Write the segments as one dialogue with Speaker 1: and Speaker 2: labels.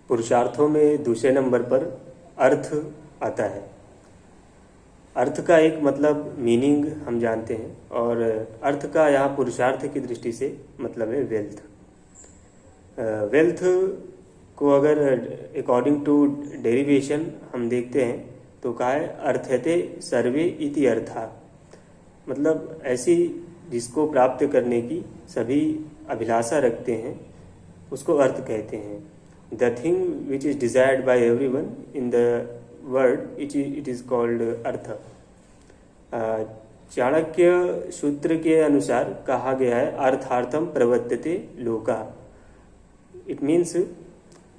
Speaker 1: पुरुषार्थों में दूसरे नंबर पर अर्थ आता है। अर्थ का एक मतलब मीनिंग हम जानते हैं, और अर्थ का यहाँ पुरुषार्थ की दृष्टि से मतलब है वेल्थ। वेल्थ को अगर अकॉर्डिंग टू डेरिवेशन हम देखते हैं तो कहा है अर्थते सर्वे इति अर्था, मतलब ऐसी जिसको प्राप्त करने की सभी अभिलाषा रखते हैं उसको अर्थ कहते हैं। The thing which is desired by everyone in the world it is called artha. Chanakya सूत्र के अनुसार कहा गया है अर्थार्थम प्रवर्तते लोका। It means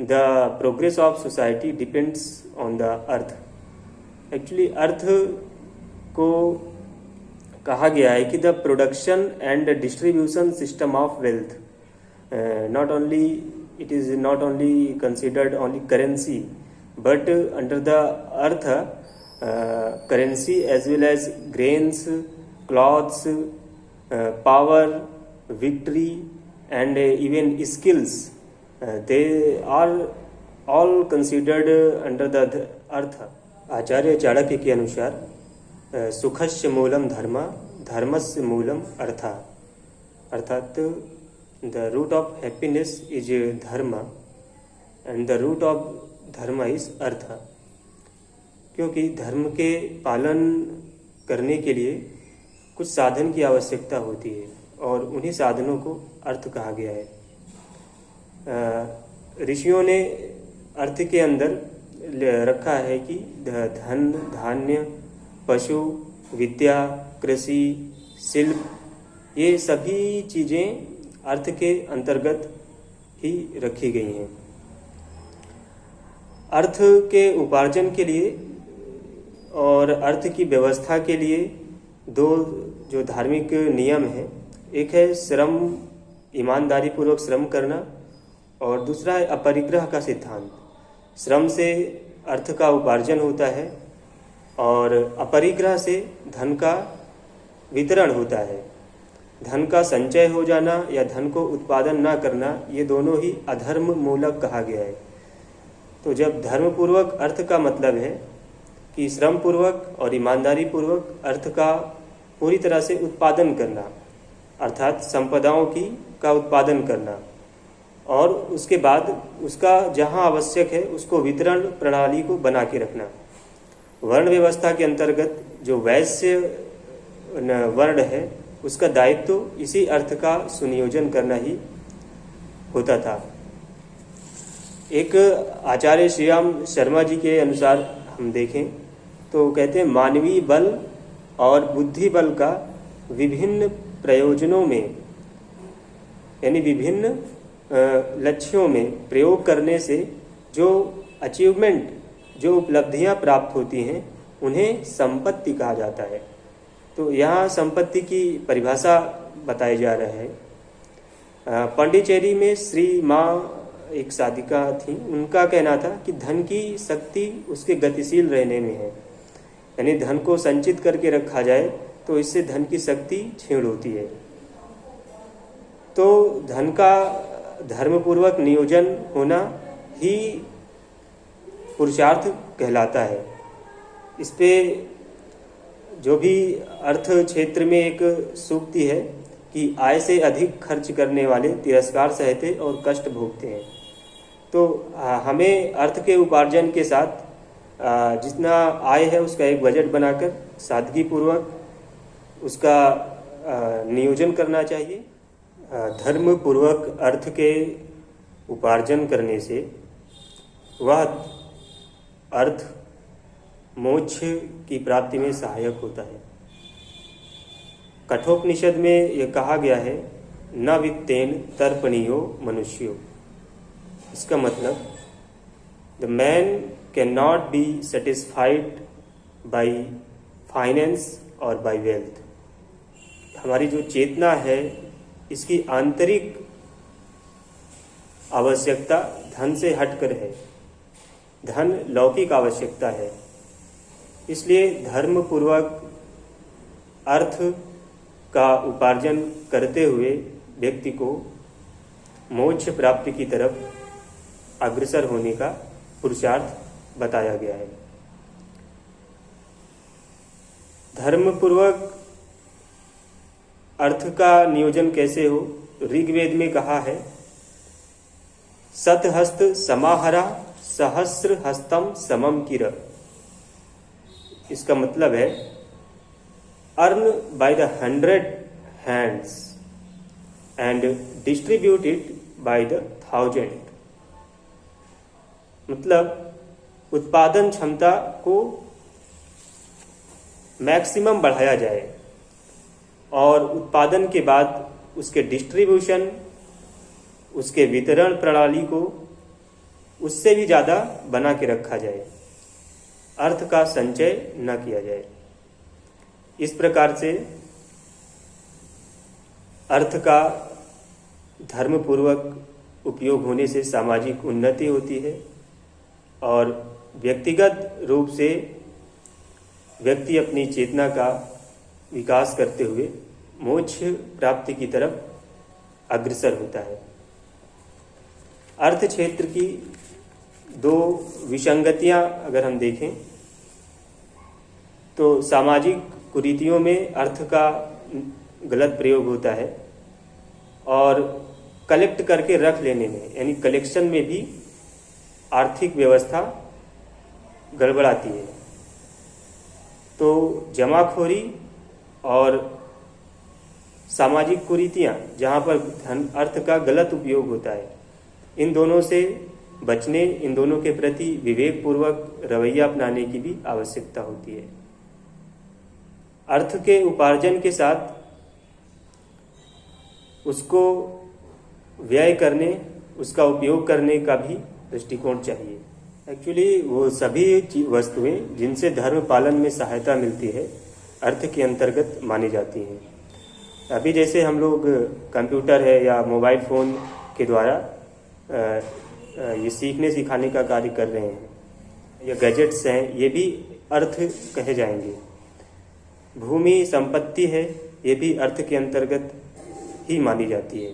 Speaker 1: the progress of society depends on the artha. Actually अर्थ को कहा गया है कि the production and distribution system of wealth, not only it is not only considered only currency but under the earth currency as well as grains, clothes, power, victory and even skills, they are all considered under the earth. आचार्य चाणक्य के अनुसार सुखस्य मूलम धर्म, धर्मस्य मूलम अर्थ, अर्थात the root of happiness is dharma and the root of dharma is artha। क्योंकि धर्म के पालन करने के लिए कुछ साधन की आवश्यकता होती है और उन्हीं साधनों को अर्थ कहा गया है। ऋषियों ने अर्थ के अंदर रखा है कि धन, धान्य, पशु, विद्या, कृषि, शिल्प, ये सभी चीज़ें अर्थ के अंतर्गत ही रखी गई हैं। अर्थ के उपार्जन के लिए और अर्थ की व्यवस्था के लिए दो जो धार्मिक नियम हैं, एक है श्रम, ईमानदारी पूर्वक श्रम करना, और दूसरा है अपरिग्रह का सिद्धांत। श्रम से अर्थ का उपार्जन होता है और अपरिग्रह से धन का वितरण होता है। धन का संचय हो जाना या धन को उत्पादन ना करना, ये दोनों ही अधर्म मूलक कहा गया है। तो जब धर्म पूर्वक अर्थ का मतलब है कि श्रम पूर्वक और ईमानदारी पूर्वक अर्थ का पूरी तरह से उत्पादन करना, अर्थात संपदाओं का उत्पादन करना, और उसके बाद उसका जहाँ आवश्यक है उसको वितरण प्रणाली को बना के रखना। वर्ण व्यवस्था के अंतर्गत जो वैश्य वर्ण है उसका दायित्व तो इसी अर्थ का सुनियोजन करना ही होता था। एक आचार्य श्रीराम शर्मा जी के अनुसार हम देखें तो कहते हैं मानवीय बल और बुद्धि बल का विभिन्न प्रयोजनों में यानी विभिन्न लक्ष्यों में प्रयोग करने से जो अचीवमेंट, जो उपलब्धियां प्राप्त होती हैं उन्हें संपत्ति कहा जाता है। तो यहाँ संपत्ति की परिभाषा बताई जा रहा है। पांडिचेरी में श्री माँ एक साधिका थी, उनका कहना था कि धन की शक्ति उसके गतिशील रहने में है, यानी धन को संचित करके रखा जाए तो इससे धन की शक्ति क्षीण होती है। तो धन का धर्मपूर्वक नियोजन होना ही पुरुषार्थ कहलाता है। इस पे जो भी अर्थ क्षेत्र में एक सूक्ति है कि आय से अधिक खर्च करने वाले तिरस्कार सहते और कष्ट भोगते हैं। तो हमें अर्थ के उपार्जन के साथ जितना आय है उसका एक बजट बनाकर सादगी पूर्वक उसका नियोजन करना चाहिए। धर्म पूर्वक अर्थ के उपार्जन करने से वह अर्थ मोक्ष की प्राप्ति में सहायक होता है। कठोपनिषद में यह कहा गया है न वित्तेन तर्पणीयो मनुष्यो। इसका मतलब the man can not be satisfied by finance और बाई वेल्थ। हमारी जो चेतना है इसकी आंतरिक आवश्यकता धन से हटकर है। धन लौकिक आवश्यकता है, इसलिए धर्म पूर्वक अर्थ का उपार्जन करते हुए व्यक्ति को मोक्ष प्राप्ति की तरफ अग्रसर होने का पुरुषार्थ बताया गया है। धर्मपूर्वक अर्थ का नियोजन कैसे हो? ऋग्वेद में कहा है, सतहस्त समाहरा सहस्र हस्तम समम किर। इसका मतलब है earn by the 100 hands and distribute it by the 1000। मतलब उत्पादन क्षमता को मैक्सिमम बढ़ाया जाए और उत्पादन के बाद उसके डिस्ट्रीब्यूशन, उसके वितरण प्रणाली को उससे भी ज़्यादा बना के रखा जाए, अर्थ का संचय न किया जाए। इस प्रकार से अर्थ का धर्मपूर्वक उपयोग होने से सामाजिक उन्नति होती है और व्यक्तिगत रूप से व्यक्ति अपनी चेतना का विकास करते हुए मोक्ष प्राप्ति की तरफ अग्रसर होता है। अर्थ क्षेत्र की दो विसंगतियां अगर हम देखें तो सामाजिक कुरीतियों में अर्थ का गलत प्रयोग होता है और कलेक्ट करके रख लेने में यानी कलेक्शन में भी आर्थिक व्यवस्था गड़बड़ाती है। तो जमाखोरी और सामाजिक कुरीतियां जहाँ पर धन अर्थ का गलत उपयोग होता है, इन दोनों से बचने, इन दोनों के प्रति विवेकपूर्वक रवैया अपनाने की भी आवश्यकता होती है। अर्थ के उपार्जन के साथ उसको व्यय करने, उसका उपयोग करने का भी दृष्टिकोण चाहिए। एक्चुअली वो सभी वस्तुएं जिनसे धर्म पालन में सहायता मिलती है अर्थ के अंतर्गत मानी जाती हैं। अभी जैसे हम लोग कंप्यूटर है या मोबाइल फ़ोन के द्वारा ये सीखने सिखाने का कार्य कर रहे हैं, या गैजेट्स हैं, ये भी अर्थ कहे जाएंगे। भूमि संपत्ति है, ये भी अर्थ के अंतर्गत ही मानी जाती है।